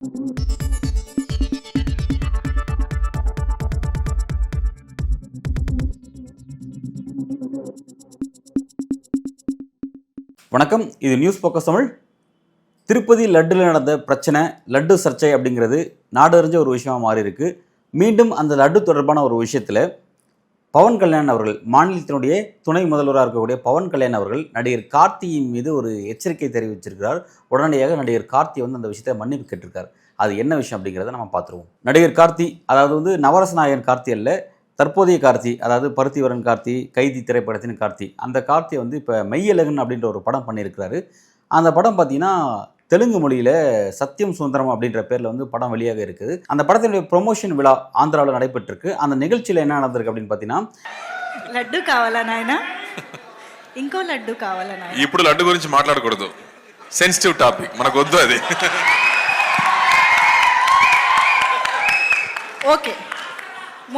வணக்கம், இது news focus Tamil. Tirupati லட்டில் நடந்த பிரச்சனை, லட்டு சர்ச்சை அப்படிங்கிறது நாடு அறிஞ்ச ஒரு விஷயமா மாறி இருக்கு. மீண்டும் அந்த லட்டு தொடர்பான ஒரு விஷயத்தில் பவன் கல்யாண் அவர்கள், மாநிலத்தினுடைய துணை முதல்வராக இருக்கக்கூடிய பவன் கல்யாண் அவர்கள் நடிகர் கார்த்தியின் மீது ஒரு எச்சரிக்கை தெரிவிச்சிருக்கிறார். உடனடியாக நடிகர் கார்த்தி அந்த விஷயத்தை மன்னிப்பு கேட்டிருக்கார். அது என்ன விஷயம் அப்படிங்கிறத நம்ம பார்த்துருவோம். நடிகர் கார்த்தி, அதாவது நவரச நாயகன் கார்த்தி அல்ல, தற்போதைய கார்த்தி, அதாவது பருத்திவரன் கார்த்தி, கைதி திரைப்படத்தின் கார்த்தி. அந்த கார்த்தி இப்போ மெய்யழகன் அப்படின்ற ஒரு படம் பண்ணியிருக்கிறாரு. அந்த படம் பார்த்தீங்கன்னா தெலுங்கு மொழியில் சத்தியம் சுந்தரம் அப்படின்ற பேரில் படம் வெளியாக இருக்குது. அந்த படத்தினுடைய ப்ரொமோஷன் விழா ஆந்திராவில் நடைபெற்றிருக்கு. அந்த நிகழ்ச்சியில் என்ன நடந்திருக்கு அப்படின்னு பார்த்தீங்கன்னா, లడ్డు కావాలా నాయనా, ఇంకో లడ్డు కావాలా నాయనా. ఇప్పుడు లడ్డు గురించి మాట్లాడకూడదు, సెన్సిటివ్ టాపిక్, మనకు వద్దు అది. ఓకే,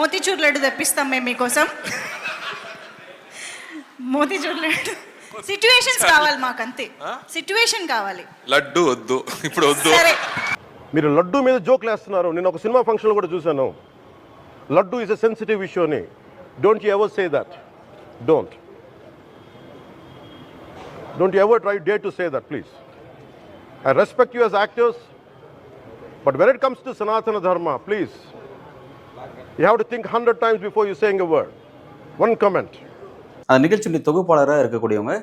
మోతీచూర్ లడ్డు తెప్పిస్తాం మేము మీకోసం. మోతీచూర్ లడ్డు సిట్యుయేషన్స్ కావాలి మాకు, అంతే. సిట్యుయేషన్ కావాలి, లడ్డు వద్దు, ఇప్పుడు వద్దు. సరే, మీరు లడ్డు మీద జోక్లు వేస్తున్నారు. నేను ఒక సినిమా ఫంక్షన్లో కూడా చూశాను. Laddu is a sensitive issue అని. Don't you ever say that. Don't you ever try day to say that, please. I respect you as actors, but when it comes to Sanatana Dharma, please, you have to think 100 times before you saying a word. One comment. அந்த நிகழ்ச்சியுடைய தொகுப்பாளராக இருக்கக்கூடியவங்க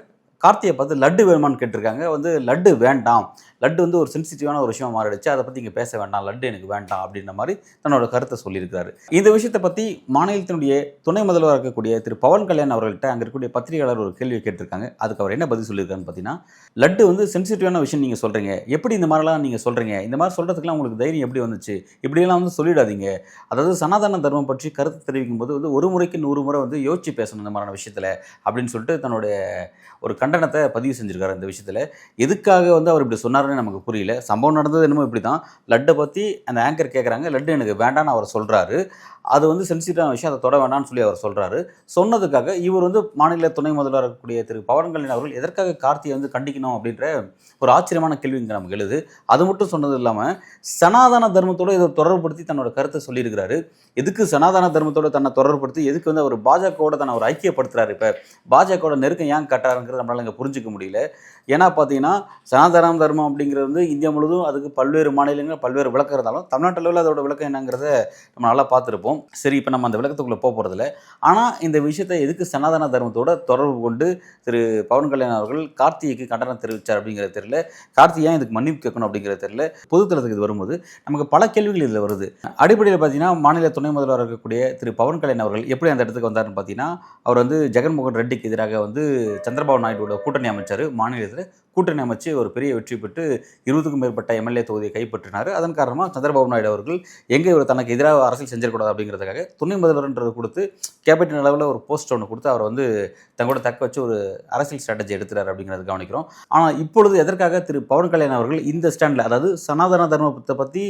கார்த்தியை பார்த்து லட்டு வேணுமான்னு கேட்டிருக்காங்க. லட்டு வேண்டாம், லட்டு ஒரு சென்சிட்டிவான ஒரு விஷயமா மாறிடுச்சு, அதை பற்றி இங்கே பேச வேண்டாம், லட்டு எனக்கு வேண்டாம் அப்படின்ற மாதிரி தன்னோட கருத்தை சொல்லியிருக்காரு. இந்த விஷயத்தை பற்றி மாநிலத்தினுடைய துணை முதல்வராக இருக்கக்கூடிய திரு பவன் கல்யாண் அவர்கள்ட்ட அங்கே இருக்கக்கூடிய பத்திரிகையாளர் ஒரு கேள்வி கேட்டிருக்காங்க. அதுக்கு அவர் என்ன பதில் சொல்லியிருக்காருன்னு பார்த்தீங்கன்னா, லட்டு சென்சிட்டிவான விஷயம் நீங்கள் சொல்கிறீங்க, எப்படி இந்த மாதிரிலாம் நீங்கள் சொல்கிறீங்க, இந்த மாதிரி சொல்கிறதுக்குலாம் உங்களுக்கு தைரியம் எப்படி வந்துச்சு, இப்படியெல்லாம் சொல்லிடாதீங்க. அதாவது சனாதன தர்மம் பற்றி கருத்து தெரிவிக்கும் போது ஒரு முறைக்கு 100 முறை யோசிச்சு பேசணும் இந்த மாதிரியான விஷயத்தில் அப்படின்னு சொல்லிட்டு தன்னுடைய ஒரு கண்டனத்தை பதிவு செஞ்சிருக்காரு. இந்த விஷயத்தில் எதுக்காக அவர் இப்படி சொன்னாருன்னு நமக்கு புரியல. சம்பவம் நடந்தது என்னமோ இப்படி தான். லட்டை பற்றி அந்த ஆங்கர் கேட்குறாங்க, லட்டு எனக்கு வேண்டான்னு அவர் சொல்கிறாரு. அது சென்சிட்டிவான விஷயம், அதை தொட வேண்டாம்னு சொல்லி அவர் சொல்கிறாரு. சொன்னதுக்காக இவர் மாநில துணை முதல்வராக இருக்கக்கூடிய திரு பவன் கல்யாண் அவர்கள் எதற்காக கார்த்தியை கண்டிக்கணும் அப்படின்ற ஒரு ஆச்சரியமான கேள்வி இங்கே நமக்கு எழுது. அது மட்டும் சொன்னது இல்லாமல் சனாதன தர்மத்தோடு இதை தொடர்புபடுத்தி தன்னோட கருத்தை சொல்லியிருக்கிறாரு. எதுக்கு சனாதன தர்மத்தோடு தன்னை தொடர்புபடுத்தி எதுக்கு அவர் பாஜகவோட தன்னை அவர் ஐக்கியப்படுத்துறாரு, இப்போ பாஜகவோட நெருக்கம் ஏன் கட்டாருங்கிறது நம்மளால் இங்கே புரிஞ்சிக்க முடியல. ஏன்னா பார்த்தீங்கன்னா சனாதன தர்மம் அப்படிங்கிறது இந்தியா முழுவதும் அதுக்கு பல்வேறு மாநிலங்கள் பல்வேறு விளக்கம் இருந்தாலும் தமிழ்நாட்டு அளவில் அதோட விளக்கம் என்னங்கிறத நம்ம நல்லா பார்த்துருப்போம். சரி, இப்போ நம்ம அந்த விளக்கத்துக்குள்ளே போகிறதில்ல. ஆனால் இந்த விஷயத்தை எதுக்கு சனாதன தர்மத்தோட தொடர்பு கொண்டு திரு பவன் கல்யாண் அவர்கள் கார்த்திக்கு கண்டனம் தெரிவித்தார் அப்படிங்கிறது தெரியல. கார்த்தி ஏன் இதுக்கு மன்னிப்பு கேட்கணும் அப்படிங்கிறது தெரியல. பொதுத்தளத்துக்கு இது வரும்போது நமக்கு பல கேள்விகள் இதில் வருது. அடிப்படையில் பார்த்தீங்கன்னா மாநில துணை முதல்வராக இருக்கக்கூடிய திரு பவன் கல்யாண் அவர்கள் எப்படி அந்த இடத்துக்கு வந்தாருன்னு பார்த்தீங்கன்னா, அவர் ஜெகன்மோகன் ரெட்டிக்கு எதிராக சந்திரபாபு நாயுடுவோட கூட்டணி அமைச்சார். மாநிலத்தில் கூட்டணி அமைச்சு ஒரு பெரிய வெற்றி பெற்று 20க்கும் மேற்பட்ட எம்எல்ஏ தொகுதியை கைப்பற்றினார். அதன் காரணமாக சந்திரபாபு நாயுடு அவர்கள் எங்கே இவர் தனக்கு எதிராக அரசியல் செஞ்சிடக்கூடாது அப்படிங்கிறதுக்காக துணை முதல்வர்ன்றது கொடுத்து கேபினட் அளவில் ஒரு போஸ்ட் ஒன்று கொடுத்து அவர் தங்களோட தக்க வச்சு ஒரு அரசியல் ஸ்ட்ராட்டஜி எடுத்துறாரு அப்படிங்கிறத கவனிக்கிறோம். ஆனால் இப்பொழுது எதற்காக திரு பவன் கல்யாண் அவர்கள் இந்த ஸ்டாண்டில், அதாவது சனாதன தர்மத்தை பற்றி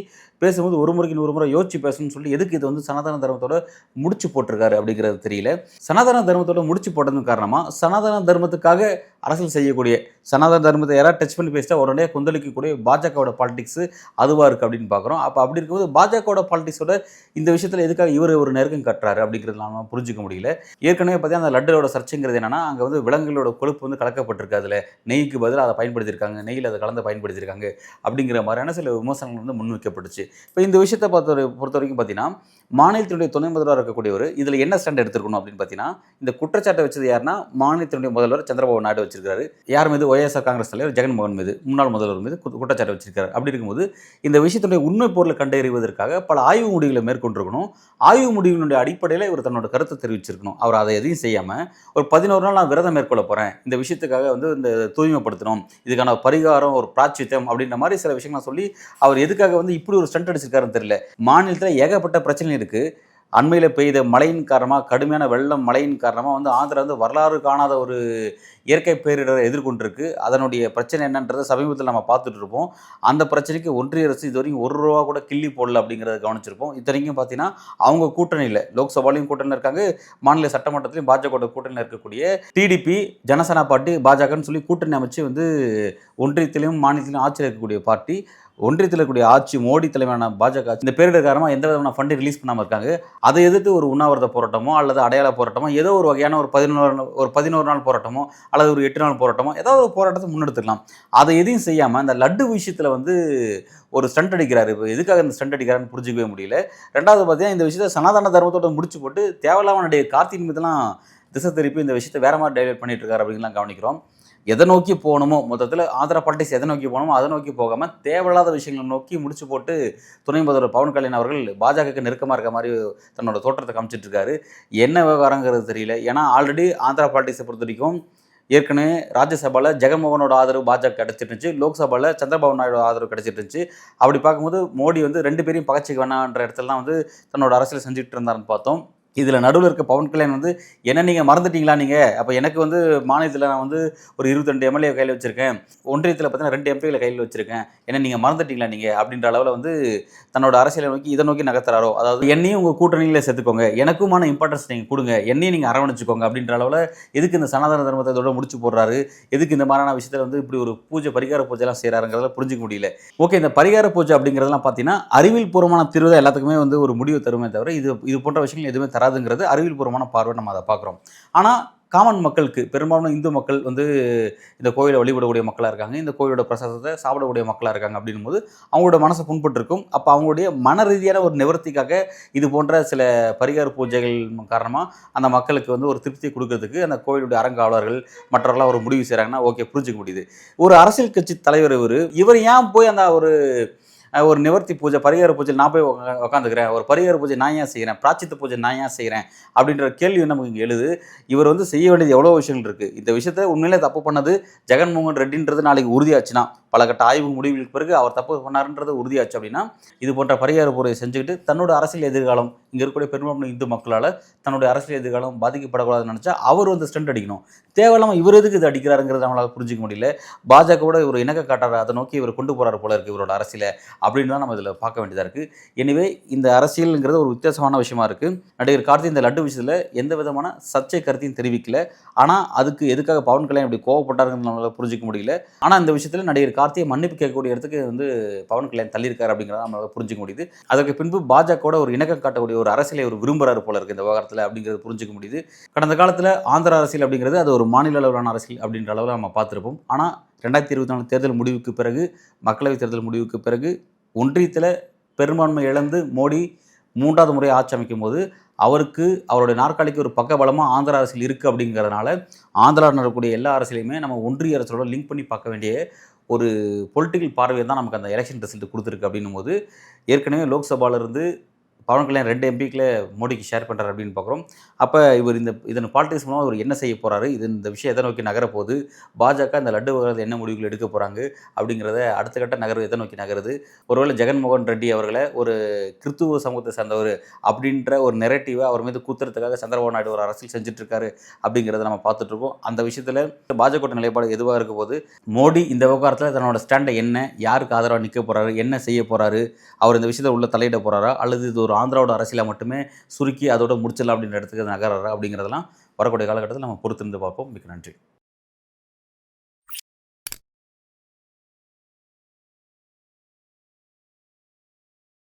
பேசும்போது ஒரு முறைக்கு 100 முறை யோசிச்சு பேசணும்னு சொல்லி எதுக்கு இது சனாதன தர்மத்தோட முடிச்சு போட்டிருக்காரு அப்படிங்கிறது தெரியல. சனாதன தர்மத்தோட முடிச்சு போட்டதுக்கு காரணமாக சனாதன தர்மத்துக்காக அரசியல் செய்யக்கூடிய, சனாதன தர்மத்தை யாராவது டச் பண்ணி பேசிட்டா உடனே கொந்தளிக்கக்கூடிய பாஜகவோட பாலிடிக்ஸ் அதுவாக இருக்குது அப்படின்னு பார்க்குறோம். அப்போ அப்படி இருக்கும்போது பாஜகவோட பாலிடிக்ஸோட இந்த விஷயத்தில் எதுக்காக இவர் ஒரு நெருக்கம் கட்டுறாரு அப்படிங்கிறது நம்ம புரிஞ்சிக்க முடியல. ஏற்கனவே பார்த்தீங்கன்னா அந்த லட்டோட சர்ச்சைங்கிறது என்னன்னா, அங்கே விலங்குகளோட கொழுப்பு கலக்கப்பட்டிருக்கு, அதில் நெய்க்கு பதிலாக அதை பயன்படுத்தியிருக்காங்க, நெய்யில் அதை கலந்து பயன்படுத்தியிருக்காங்க அப்படிங்கிற மாதிரியான சில விமர்சனங்கள் முன்வைக்கப்பட்டுச்சு. இப்போ இந்த விஷயத்தை பொறுத்த வரைக்கும் பார்த்தீங்கன்னா மாநிலத்தினுடைய துணை முதல்வராக இருக்கக்கூடியவர் இதில் என்ன ஸ்டாண்ட் எடுத்துருக்கணும் அப்படின்னு பார்த்தீங்கன்னா, இந்த குற்றச்சாட்டை வச்சது யாருன்னா மாநிலத்தினுடைய முதல்வர் சந்திரபாபு நாயுடு வச்சிருக்காரு. யார் மீது? ஒய்எஸ்ஆர் காங்கிரஸ் தலைவர் ஜெகன்மோகன் மீது, முன்னாள் முதல்வர் மீது குற்றச்சாட்டை வச்சிருக்காரு. அப்படி இருக்கும்போது இந்த விஷயத்தினுடைய உண்மை பொருளை கண்டறிவதற்காக பல ஆய்வு முடிவுகளை மேற்கொண்டிருக்கணும். ஆய்வு முடிவுகளுடைய அடிப்படையில் இவர் தன்னோட கருத்தை தெரிவிச்சிருக்கணும். அவர் அதை எதையும் செய்யாமல் ஒரு 11 நாள் நான் விரதம் மேற்கொள்ள போகிறேன், இந்த விஷயத்துக்காக இந்த தூய்மைப்படுத்தணும், இதுக்கான பரிகாரம், ஒரு பிராச்சித்தம் அப்படின்ற மாதிரி சில விஷயங்கள் சொல்லி அவர் எதுக்காக இப்படி ஒரு ஸ்டண்ட் அடிச்சிருக்காருன்னு தெரியல. மாநிலத்தில் ஏகப்பட்ட பிரச்சனை இருக்குது. அண்மையில் பெய்த மழையின் காரணமாக, கடுமையான வெள்ளம் மழையின் காரணமாக ஆந்திரா வரலாறு காணாத ஒரு இயற்கை பேரிடரை எதிர்கொண்டிருக்கு. அதனுடைய பிரச்சனை என்னன்றதை சமீபத்தில் நம்ம பார்த்துட்டு இருப்போம். அந்த பிரச்சனைக்கு ஒன்றிய அரசு இது வரைக்கும் ₹1 கூட கிள்ளி போடல அப்படிங்கிறத கவனிச்சிருப்போம். இத்தனைக்கும் பார்த்தீங்கன்னா அவங்க கூட்டணியில் லோக்சபாலையும் கூட்டணியில் இருக்காங்க, மாநில சட்டமன்றத்திலையும் பாஜக கூட்டணியில் இருக்கக்கூடிய டிடிபி, ஜனசேனா பார்ட்டி, பாஜகன்னு சொல்லி கூட்டணி அமைச்சு ஒன்றியத்திலையும் மாநிலத்திலையும் ஆட்சியில் இருக்கக்கூடிய பார்ட்டி ஒன்றியத்தில் இருக்கக்கூடிய ஆட்சி மோடி தலைமையான பாஜக ஆட்சி இந்த பேரிடர் காரணமாக எந்த விதமான ஃபண்டு ரிலீஸ் பண்ணாமல் இருக்காங்க. அதை எதிர்த்து ஒரு உண்ணாவிரத போராட்டமோ அல்லது அடையாள போராட்டமோ ஏதோ ஒரு வகையான ஒரு 11 நாள் போராட்டமோ அல்லது ஒரு 8 நாள் போராட்டமோ ஏதாவது ஒரு போராட்டத்தை முன்னெடுத்துக்கலாம். அதை எதையும் செய்யாமல் அந்த லட்டு விஷயத்தில் வந்து ஒரு ஸ்டண்ட் அடிக்கிறாரு. இப்போ எதுக்காக இந்த ஸ்டண்ட் அடிக்கிறாருன்னு புரிஞ்சிக்கவே முடியல. ரெண்டாவது பார்த்தீங்கன்னா இந்த விஷயத்தை சனாதன தர்மத்தோட முடிச்சு போட்டு தேவையில்லாம நடிகர் கார்த்திக் மீதெல்லாம் திசை திருப்பி இந்த விஷயத்தை வேற மாதிரி டைவர்ட் பண்ணிட்டு இருக்காரு அப்படின்லாம் கவனிக்கிறோம். எதை நோக்கி போகணுமோ மொத்தத்தில் ஆந்திரா பாலிடிக்ஸ் எதை நோக்கி போகணுமோ அதை நோக்கி போகாமல் தேவையில்லாத விஷயங்களை நோக்கி முடிச்சு போட்டு துணை முதல்வர் பவன் கல்யாண் அவர்கள் பாஜகவுக்கு நெருக்கமாக இருக்க மாதிரி தன்னோட தோற்றத்தை காமிச்சிட்டு இருக்காரு. என்ன விவகாரங்கிறது தெரியல. ஏன்னா ஆல்ரெடி ஆந்திரா பாலிடிக்ஸை பொறுத்த வரைக்கும் ஏற்கனவே ராஜ்யசபாவில் ஜெகன்மோகனோட ஆதரவு பாஜக கிடச்சிட்டு இருந்துச்சு, லோக்சபாவில் சந்திரபாபு நாயுடு ஆதரவு கிடச்சிட்டு இருந்துச்சு. அப்படி பார்க்கும்போது மோடி வந்து 2 பேரையும் பகச்சிக்க வேணான்ற இடத்துல தான் வந்து தன்னோட அரசியல் செஞ்சுட்டு இருந்தாருன்னு பார்த்தோம். இதில் நடுவில் இருக்க பவன் கல்யாண் வந்து என்ன நீங்கள் மறந்துட்டீங்களா நீங்கள்? அப்போ எனக்கு வந்து மாநிலத்தில் நான் வந்து ஒரு 22 எம்எல்ஏ கையில் வச்சுருக்கேன், ஒன்றியத்தில் பார்த்தீங்கன்னா 2 எம்பிகளை கையில் வச்சுருக்கேன், என்ன நீங்கள் மறந்துட்டீங்களா நீங்கள் அப்படின்ற அளவில் வந்து தன்னோட அரசியலை நோக்கி இதை நோக்கி நகர்த்துறாரோ. அதாவது என்னையும் உங்கள் கூட்டணியில் சேர்த்துக்கோங்க, எனக்குமான இம்பார்ட்டன்ஸ் நீங்கள் கொடுங்க, என்னையும் நீங்கள் அரவணைச்சிக்கோங்க அப்படின்ற அளவில் எதுக்கு இந்த சனாதன தர்மத்தை இதோட முடிச்சு போடுறாரு, எதுக்கு இந்த மாதிரியான விஷயத்தில் வந்து இப்படி ஒரு பரிகார பூஜைலாம் செய்கிறாருங்கிறத புரிஞ்சிக்க முடியல. ஓகே, இந்த பரிகார பூஜை அப்படிங்கிறதெல்லாம் பார்த்தீங்கன்னா அறிவியல் பூர்வமான தீர்வு தான் எல்லாத்துக்குமே வந்து ஒரு முடிவு தருமே தவிர இது போன்ற விஷயங்கள் எதுவுமே தராதுங்கிறது அறிவியல் பூர்வமான பார்வை நம்ம அதை பார்க்குறோம். ஆனால் காமன் மக்களுக்கு, பெரும்பாலும் இந்து மக்கள் வந்து இந்த கோயிலை வழிபடக்கூடிய மக்களாக இருக்காங்க, இந்த கோயிலோட பிரசாதத்தை சாப்பிடக்கூடிய மக்களாக இருக்காங்க. அப்படின்னும் போது அவங்களோட மனசை புண்பட்டிருக்கும். அப்போ அவங்களுடைய மன ரீதியான ஒரு நிவர்த்திக்காக இது போன்ற சில பரிகார பூஜைகள் காரணமாக அந்த மக்களுக்கு வந்து ஒரு திருப்தியை கொடுக்கறதுக்கு அந்த கோயிலுடைய அறங்காவலர்கள் மற்றவர்களாம் ஒரு முடிவு செய்கிறாங்கன்னா ஓகே, புரிஞ்சிக்க முடியுது. ஒரு அரசியல் கட்சி தலைவர் இவர் ஏன் போய் அந்த ஒரு நிவர்த்தி பூஜை பரிகார பூஜை நான் போய் உட்காந்துக்கிறேன், ஒரு பரிகார பூஜை நான் ஏன் செய்கிறேன், பிராச்சித்த பூஜை நான் ஏன் செய்கிறேன் அப்படின்ற கேள்வி நமக்கு இங்கே எழுது. இவர் வந்து செய்ய வேண்டியது எவ்வளோ விஷயங்கள் இருக்குது. இந்த விஷயத்தை உண்மையிலே தப்பு பண்ணது ஜெகன்மோகன் ரெட்டின்றது நாளைக்கு உறுதியாச்சுன்னா, பல கட்ட ஆய்வு முடிவுகளுக்கு பிறகு அவர் தப்பு பண்ணாருன்றது உறுதியாச்சு அப்படின்னா, இது போன்ற பரிகார பூஜையை செஞ்சுக்கிட்டு தன்னோட அரசியல் எதிர்காலம் இங்கே இருக்கக்கூடிய பெரும்பான்மை இந்து மக்களால் தன்னுடைய அரசியல் எதிர்காலம் பாதிக்கப்படக்கூடாதுன்னு நினச்சா அவர் வந்து ஸ்டண்ட் அடிக்கணும். தேவையில்லாமல் இவர் எதுக்கு இது அடிக்கிறாருங்கிறது நம்மளால் புரிஞ்சிக்க முடியல. பாஜகவோட இவர் இணக்க காட்டார், அதை நோக்கி இவர் கொண்டு போகிறார் போல இருக்குது இவரோட அரசியலை அப்படின்னு தான் நம்ம இதில் பார்க்க வேண்டியதாக இருக்குது. எனவே இந்த அரசியலுங்கிறது ஒரு வித்தியாசமான விஷயமா இருக்குது. நடிகர் கார்த்திக் இந்த லட்டு விஷயத்தில் எந்த விதமான சர்ச்சை கருத்தையும் தெரிவிக்கல. ஆனால் அதுக்கு எதுக்காக பவன் கல்யாண் இப்படி கோவப்பட்டாருங்கிறது நம்மளால் புரிஞ்சிக்க முடியல. ஆனால் இந்த விஷயத்தில் நடிகர் கார்த்திகை மன்னிப்பு கேட்கக்கூடிய இடத்துக்கு வந்து பவன் கல்யாண் தள்ளியிருக்காரு அப்படிங்கிறத நம்மளால் புரிஞ்சிக்க முடியுது. அதற்கு பின்பு பாஜகவோட ஒரு இணக்கம் காட்டக்கூடிய ஒரு அரசியலை ஒரு விரும்புகிறாரு போல இருக்குது இந்த விவகாரத்தில் அப்படிங்கிறது புரிஞ்சிக்க முடியுது. கடந்த காலத்தில் ஆந்திரா அரசியல் அப்படிங்கிறது அது ஒரு மாநில அளவிலான அரசியல் அப்படின்ற அளவில் நம்ம பார்த்துருப்போம். ஆனால் 2024 தேர்தல் முடிவுக்கு பிறகு, மக்களவைத் தேர்தல் முடிவுக்கு பிறகு ஒன்றியத்தில் பெரும்பான்மை இழந்து மோடி 3வது முறை ஆட்சி அமைக்கும் போது அவருக்கு அவருடைய நாற்காலிக்கு ஒரு பக்கபலமாக ஆந்திரா அரசியல் இருக்குது அப்படிங்கிறதுனால ஆந்திராவில் நடக்கக்கூடிய எல்லா அரசியலையுமே நம்ம ஒன்றிய அரசோட லிங்க் பண்ணி பார்க்க வேண்டிய ஒரு பொலிட்டிக்கல் பார்வையை தான் நமக்கு அந்த எலெக்ஷன் ரிசல்ட் கொடுத்துருக்கு. அப்படின்னும் போது ஏற்கனவே லோக்சபாவிலிருந்து பவன் கல்யாண் 2 எம்பிக்களை மோடிக்கு ஷேர் பண்ணுறாரு அப்படின்னு பார்க்குறோம். அப்போ இவர் இதன் பாலிடிக்ஸ் மூலமாக இவர் என்ன செய்ய போகிறாரு, இந்த விஷயம் எதை நோக்கி நகரப்போகுது, பாஜக இந்த லட்டு விவகாரத்தில் என்ன முடிவுகள் எடுக்க போகிறாங்க அப்படிங்கிறத அடுத்த கட்ட நகர்வு எதை நோக்கி நகருது. ஒருவேளை ஜெகன்மோகன் ரெட்டி அவர்களை ஒரு கிறிஸ்துவ சமூகத்தை சேர்ந்தவர் அப்படின்ற ஒரு நெரட்டிவை அவர் மீது கூத்துறதுக்காக சந்திரபாபு நாயுடு ஒரு அரசியல் செஞ்சுட்ருக்காரு அப்படிங்கிறத நம்ம பார்த்துட்ருக்கோம். அந்த விஷயத்தில் பாஜக நிலைப்பாடு எதுவாக இருக்க போது, மோடி இந்த விவகாரத்தில் தன்னோட ஸ்டாண்டை என்ன, யாருக்கு ஆதரவாக நிற்க போகிறாரு, என்ன செய்ய போகிறாரு, அவர் இந்த விஷயத்தில் உள்ள தலையிட போகிறாரா அல்லது இது ஒரு ஆந்திராவோட அரசியலை மட்டுமே சுருக்கி அதோட முடிச்சிடலாம் அப்படின்ற இடத்துக்கு நகர்றாரா அப்படிங்கிறதெல்லாம் வரக்கூடிய காலகட்டத்தில் நம்ம பொறுத்திருந்து பார்ப்போம். மிக்க நன்றி.